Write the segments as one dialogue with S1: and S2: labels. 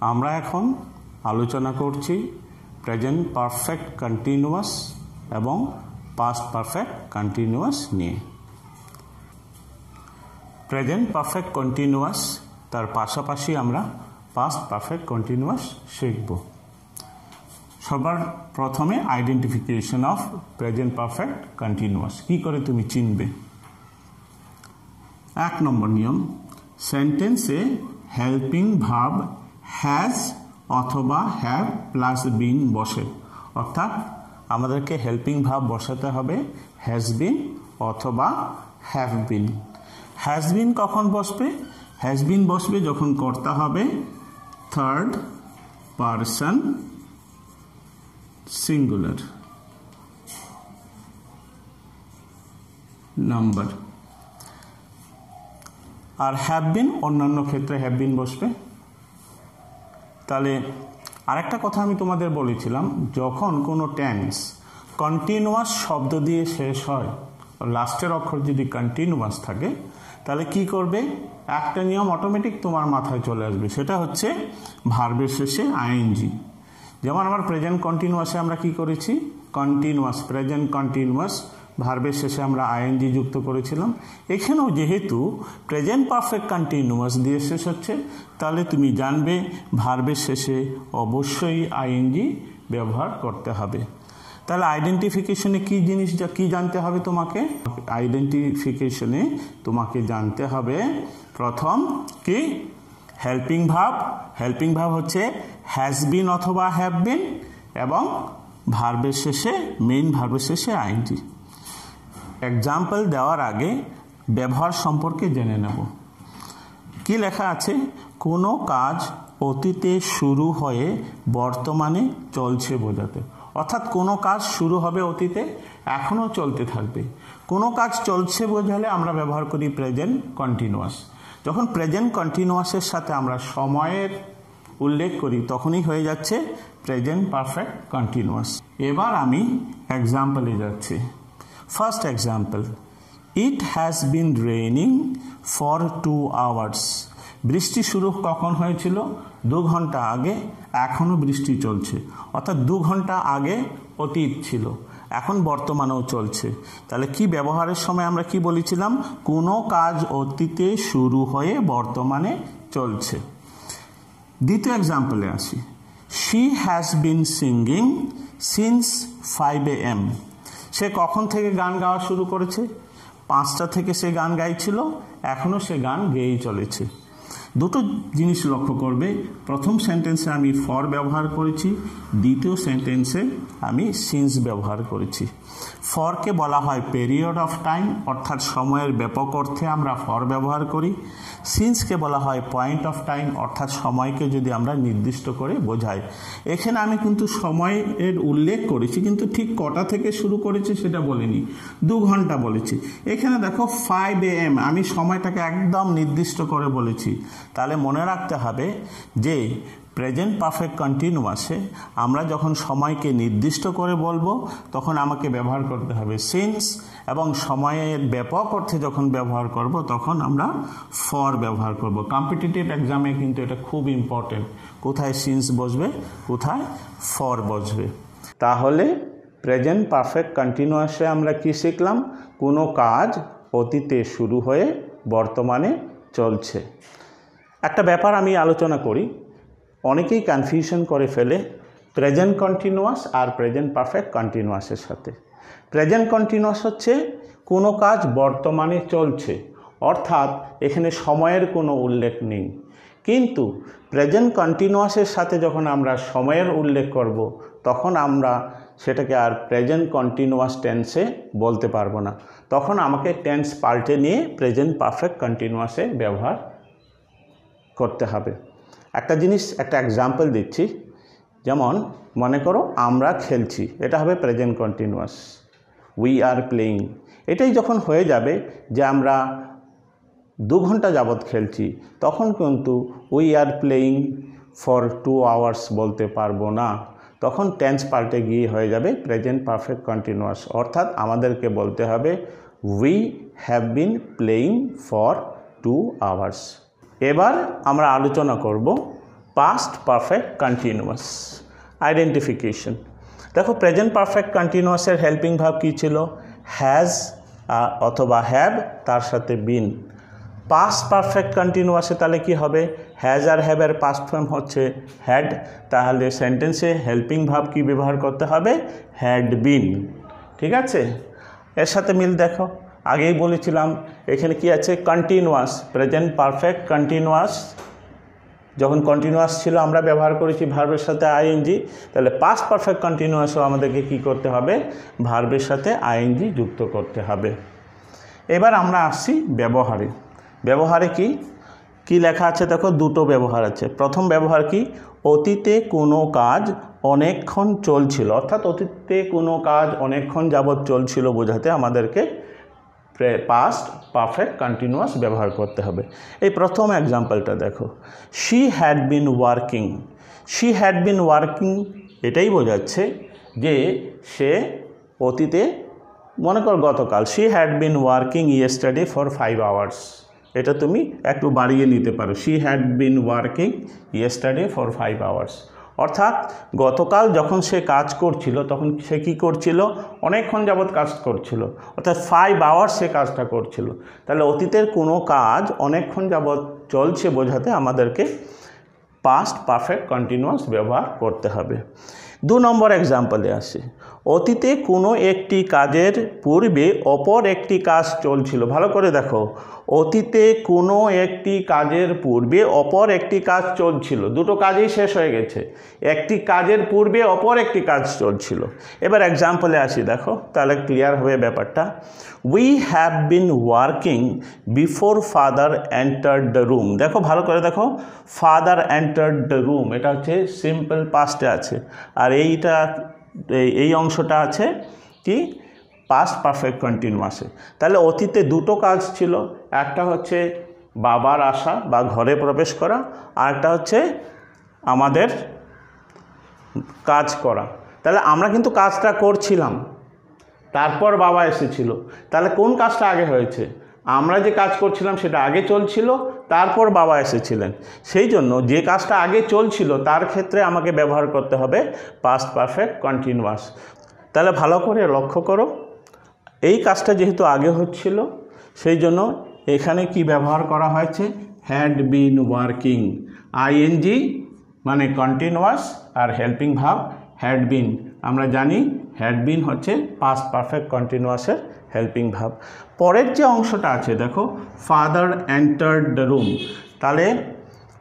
S1: আমরা এখন আলোচনা করছি প্রেজেন্ট পারফেক্ট কন্টিনিউয়াস এবং পাস্ট পারফেক্ট কন্টিনিউয়াস নিয়ে। প্রেজেন্ট পারফেক্ট কন্টিনিউয়াস তার পাশাপাশি আমরা পাস্ট পারফেক্ট কন্টিনিউয়াস শিখব। সবার প্রথমে identification of present perfect continuous কি করে তুমি চিনবে। 1 নম্বর নিয়ম, সেন্টেন্সে হেল্পিং ভার্ব হ্যাজ অথবা হ্যাভ প্লাস বিন বসে, অর্থাৎ আমাদেরকে হেল্পিং ভার্ব বসাতে হবে হ্যাজ বিন অথবা হ্যাভ বিন। হ্যাজ বিন কখন বসবে? হ্যাজ বিন বসবে যখন কর্তা হবে থার্ড পারসন সিঙ্গুলার নাম্বার। আর হ্যাভ বিন অন্যান্য ক্ষেত্রে হ্যাভ বিন বসবে। তাহলে আরেকটা কথা আমি তোমাদের বলেছিলাম, যখন কোনো টেন্স কন্টিনিউয়াস শব্দ দিয়ে শেষ হয়, লাস্টের অক্ষর যদি কন্টিনিউয়াস থাকে, তাহলে কি করবে? একটা নিয়ম অটোমেটিক তোমার মাথায় চলে আসবে, সেটা হচ্ছে ভার্বের শেষে আইএনজি। যেমন আমার প্রেজেন্ট কন্টিনিউয়াসে আমরা কি করেছি? কন্টিনিউয়াস, প্রেজেন্ট কন্টিনিউয়াস, ভার্বের শেষে আমরা আইএনজি যুক্ত করেছিলাম। এখানেও যেহেতু প্রেজেন্ট পারফেক্ট কন্টিনিউয়াস দিয়ে শেষ হচ্ছে, তাহলে তুমি জানবে ভার্বের শেষে অবশ্যই আইএনজি ব্যবহার করতে হবে। তাহলে আইডেন্টিফিকেশনে কি জিনিস কি জানতে হবে তোমাকে? আইডেন্টিফিকেশনে তোমাকে জানতে হবে প্রথম কি হেল্পিং ভার্ব। হেল্পিং ভার্ব হচ্ছে হ্যাজ বিন অথবা হ্যাভ বিন, এবং ভার্বের শেষে মেইন ভার্বের শেষে আইএনজি। এক্সাম্পল দেওয়ার আগে ব্যবহার সম্পর্কে জেনে নেব। কি লেখা আছে? কোনো কাজ অতীতে শুরু হয়ে বর্তমানে চলছে বোঝাতে, অর্থাৎ কোনো কাজ শুরু হবে অতীতে, এখনও চলতে থাকবে। কোনো কাজ চলছে বোঝালে আমরা ব্যবহার করি প্রেজেন্ট কন্টিনিউয়াস। যখন প্রেজেন্ট কন্টিনিউয়াসের সাথে আমরা সময়ের উল্লেখ করি, তখনই হয়ে যাচ্ছে প্রেজেন্ট পারফেক্ট কন্টিনিউয়াস। এবার আমি এক্সাম্পলে যাচ্ছি। First example, it has been raining for 2 hours। বৃষ্টি শুরু কখন হয়েছিল? 2 ঘন্টা আগে, এখনও বৃষ্টি চলছে, অর্থাৎ 2 ঘন্টা আগে অতীত ছিল, এখন বর্তমানেও চলছে। তাহলে কি ব্যবহারের সময় আমরা কি বলেছিলাম? কোনো কাজ অতীতে শুরু হয়ে বর্তমানে চলছে। দ্বিতীয় এক্সাম্পলে আসি। She has been singing since 5 AM। সে কখন থেকে গান গাওয়া শুরু করেছে? 5টা থেকে সে গান গাইছিল, এখনও সে গান গেয়েই চলেছে। দুটো জিনিস লক্ষ্য করবে, প্রথম সেন্টেন্সে আমি ফর ব্যবহার করেছি, দ্বিতীয় সেন্টেন্সে আমি সিন্স ব্যবহার করেছি। ফরকে বলা হয় পিরিয়ড অফ টাইম, অর্থাৎ সময়ের ব্যাপক অর্থে আমরা ফর ব্যবহার করি। সিন্সকে বলা হয় পয়েন্ট অফ টাইম, অর্থাৎ সময়কে যদি আমরা নির্দিষ্ট করে বোঝাই। এখানে আমি কিন্তু সময়ের উল্লেখ করেছি, কিন্তু ঠিক কটা থেকে শুরু করেছি সেটা বলিনি, 2 ঘন্টা বলেছি। এখানে দেখো 5 AM, আমি সময়টাকে একদম নির্দিষ্ট করে বলেছি। তাহলে মনে রাখতে হবে যে প্রেজেন্ট পারফেক্ট কন্টিনিউয়াসে আমরা যখন সময়কে নির্দিষ্ট করে বলবো, তখন আমাকে ব্যবহার করতে হবে সিন্স, এবং সময়ের ব্যাপক অর্থে যখন ব্যবহার করব, তখন আমরা ফর ব্যবহার করব। কম্পিটিটিভ এক্সামে কিন্তু এটা খুব ইম্পর্টেন্ট, কোথায় সিন্স বসবে, কোথায় ফর বসবে। তাহলে প্রেজেন্ট পারফেক্ট কন্টিনিউয়াসে আমরা কি শিখলাম? কোনো কাজ অতীতে শুরু হয়ে বর্তমানে চলছে। একটা ব্যাপার আমি আলোচনা করি, অনেকেই কনফিউশন করে ফেলে প্রেজেন্ট কন্টিনিউয়াস আর প্রেজেন্ট পারফেক্ট কন্টিনিউয়াসের সাথে। প্রেজেন্ট কন্টিনিউয়াস হচ্ছে কোনো কাজ বর্তমানে চলছে, অর্থাৎ এখানে সময়ের কোনো উল্লেখ নেই। কিন্তু প্রেজেন্ট কন্টিনিউয়াসের সাথে যখন আমরা সময়ের উল্লেখ করব, তখন আমরা সেটাকে আর প্রেজেন্ট কন্টিনিউয়াস টেন্সে বলতে পারবো না, তখন আমাকে টেন্স পাল্টে নিয়ে প্রেজেন্ট পারফেক্ট কন্টিনিউয়াসে ব্যবহার করতে হবে। একটা জিনিস, একটা এক্সাম্পল দিচ্ছি। যেমন মনে করো আমরা খেলছি, এটা হবে present continuous. We are playing, এটাই যখন হয়ে যাবে যে আমরা 2 ঘন্টা যাবৎ খেলছি, তখন কিন্তু we are playing for 2 hours বলতে পারবো না, তখন টেন্স পাল্টে গিয়ে হয়ে যাবে প্রেজেন্ট পারফেক্ট কন্টিনিউয়াস, অর্থাৎ আমাদেরকে বলতে হবে we have been playing for 2 hours। এবার আমরা আলোচনা করব পাস্ট পারফেক্ট কন্টিনিউয়াস। আইডেন্টিফিকেশন, দেখো প্রেজেন্ট পারফেক্ট কন্টিনিউয়াসের হেল্পিং ভার্ব কী ছিল? হ্যাজ অথবা হ্যাভ, তার সাথে বিন। পাস্ট পারফেক্ট কন্টিনিউয়াসে তাহলে কি হবে? হ্যাজ আর হ্যাভের পাস্ট ফর্ম হচ্ছে হ্যাড, তাহলে সেন্টেন্সে হেল্পিং ভার্ব কি ব্যবহার করতে হবে? Had been. ঠিক আছে, এর সাথে মিল দেখো, আগেই বলেছিলাম এখানে কি আছে? Continuous, present perfect continuous. যখন কন্টিনিউয়াস ছিল আমরা ব্যবহার করেছি ভার্বের সাথে আইএনজি, তাহলে পাস্ট পারফেক্ট কন্টিনিউয়াসও আমাদেরকে কি করতে হবে? ভার্বের সাথে আইএনজি যুক্ত করতে হবে। এবার আমরা আসছি ব্যবহারে। ব্যবহারে কি লেখা আছে দেখো, দুটো ব্যবহার আছে। প্রথম ব্যবহার কি? অতীতে কোনো কাজ অনেকক্ষণ চলছিল, অর্থাৎ অতীতে কোনো কাজ অনেকক্ষণ যাবৎ চলছিল বোঝাতে আমাদেরকে পাস্ট পারফেক্ট কন্টিনিউয়াস ব্যবহার করতে হবে। এই প্রথম এক্সাম্পলটা দেখো, she had been working. She had been working এটাই বোঝাচ্ছে যে সে অতীতে, মনে কর গতকাল, she had been working yesterday for 5 hours। এটা তুমি একটু বাড়িয়ে নিতে পারো, she had been working yesterday for 5 hours। অর্থাৎ গতকাল যখন সে কাজ করছিল তখন সে কী করছিল? অনেকক্ষণ যাবৎ কাজ করছিল, অর্থাৎ 5 hours সে কাজটা করছিল। তাহলে অতীতের কোনো কাজ অনেকক্ষণ যাবৎ চলছে বোঝাতে আমাদেরকে পাস্ট পারফেক্ট কন্টিনিউয়াস ব্যবহার করতে হবে। 2 নম্বর এক্সাম্পলে আসি, অতীতে কোনো একটি কাজের পূর্বে অপর একটি কাজ চলছিল। ভালো করে দেখো, অতীতে কোনো একটি কাজের পূর্বে অপর একটি কাজ চলছিল, দুটো কাজই শেষ হয়ে গেছে, একটি কাজের পূর্বে অপর একটি কাজ চলছিল। এবার এক্সাম্পলে আসি, দেখো তাহলে ক্লিয়ার হবে ব্যাপারটা। We have been working before father entered the room. দেখো ভালো করে দেখো, ফাদার এন্টার্ড দ্য রুম এটা হচ্ছে সিম্পল পাস্টে আছে, আর এই অংশটা আছে কি? পাস্ট পারফেক্ট কন্টিনিউয়াসে। তাহলে অতীতে দুটো কাজ ছিল, একটা হচ্ছে বাবার আসা বা ঘরে প্রবেশ করা, আর একটা হচ্ছে আমাদের কাজ করা। তাহলে আমরা কিন্তু কাজটা করছিলাম, তারপর বাবা এসেছিল। তাহলে কোন কাজটা আগে হয়েছে? আমরা যে কাজ করছিলাম সেটা আগে চলছিল, তারপর বাবা এসেছিলেন। সেই জন্য যে কাজটা আগে চলছিল তার ক্ষেত্রে আমাকে ব্যবহার করতে হবে পাস্ট পারফেক্ট কন্টিনিউয়াস। তাহলে ভালো করে লক্ষ্য করো, এই কাজটা যেহেতু আগে হচ্ছিল সেই জন্য এখানে কি ব্যবহার করা হয়েছে? Had been working. আইএনজি মানে কন্টিনিউয়াস আর হেল্পিং ভার্ব হ্যাড বিন। আমরা জানি হ্যাড বিন হচ্ছে পাস্ট পারফেক্ট কন্টিনিউয়াসের হেল্পিং ভার্ব। পরের যে অংশটা আছে দেখো, ফাদার এন্টার্ড দ্য রুম, তাহলে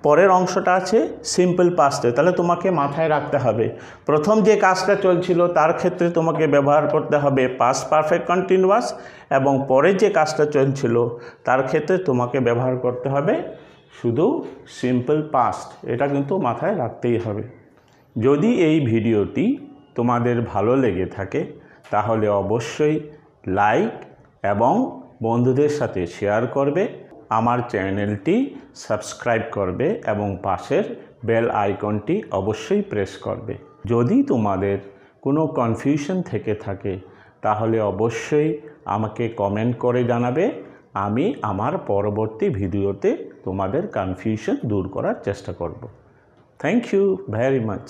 S1: পরের অংশটা আছে সিম্পল পাস্টে। তাহলে তোমাকে মাথায় রাখতে হবে প্রথম যে কাজটা চলছিল তার ক্ষেত্রে তোমাকে ব্যবহার করতে হবে পাস্ট পারফেক্ট কন্টিনিউয়াস, এবং পরের যে কাজটা চলছিল তার ক্ষেত্রে তোমাকে ব্যবহার করতে হবে শুধু সিম্পল পাস্ট। এটা কিন্তু মাথায় রাখতেই হবে। যদি এই ভিডিওটি তোমাদের ভালো লেগে থাকে তাহলে অবশ্যই লাইক এবং বন্ধুদের সাথে শেয়ার করবে, আমার চ্যানেলটি সাবস্ক্রাইব করবে এবং পাশের বেল আইকনটি অবশ্যই প্রেস করবে। যদি তোমাদের কোনো কনফিউশন থেকে থাকে তাহলে অবশ্যই আমাকে কমেন্ট করে জানাবে, আমি আমার পরবর্তী ভিডিওতে তোমাদের কনফিউশন দূর করার চেষ্টা করব। Thank you very much.